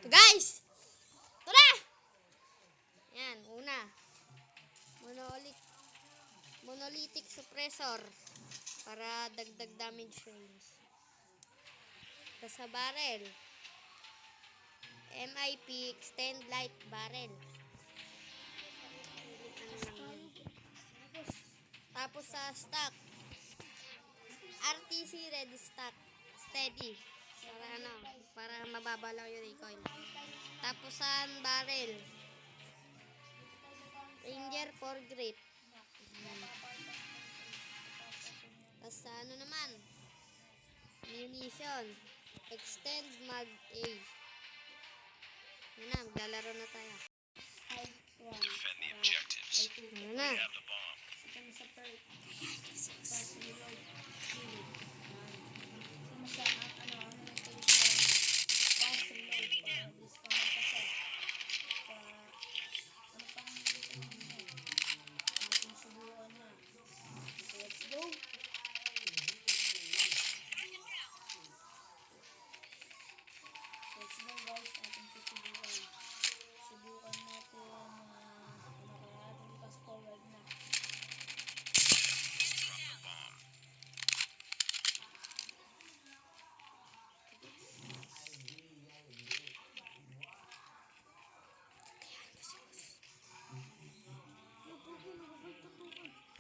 So guys, ito na! Yan, una. Monolithic suppressor para dagdag damage range. Tapos sa barrel, MIP extend light barrel. Tapos sa stock, RTC ready stock steady para mababa lang yung recoil. Tapos sa barrel, Ranger for grip. Tapos sa naman, munition, extend mag A. Yan na, maglalaro na tayo. Defend the objectives. Yan na. We have the bomb.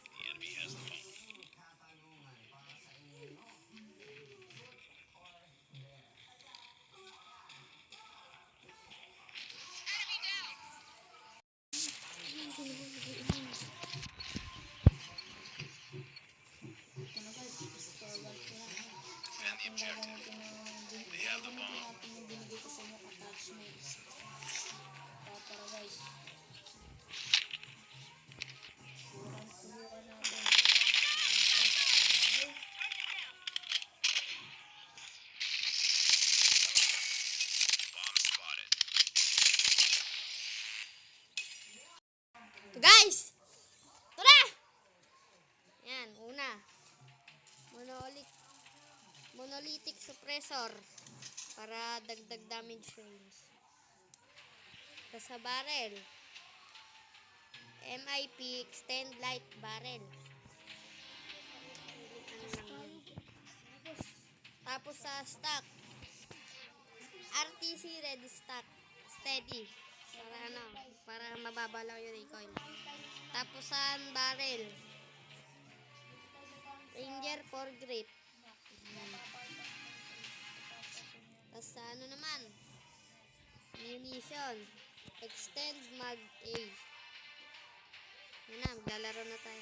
The enemy has the bomb. Defend the objective. We have the bomb. Bomb spotted. So guys, ito na! Yan, una. Monolithic suppressor para dagdag damage range. Tapos sa barrel, MIP extend light barrel. Tapos sa stock, RTC ready stock steady para mababa lang yung recoil. Tapos sa barrel, Ranger for grip. Tapos sa naman, munition, extend mag A. Yan na, maglalaro na tayo.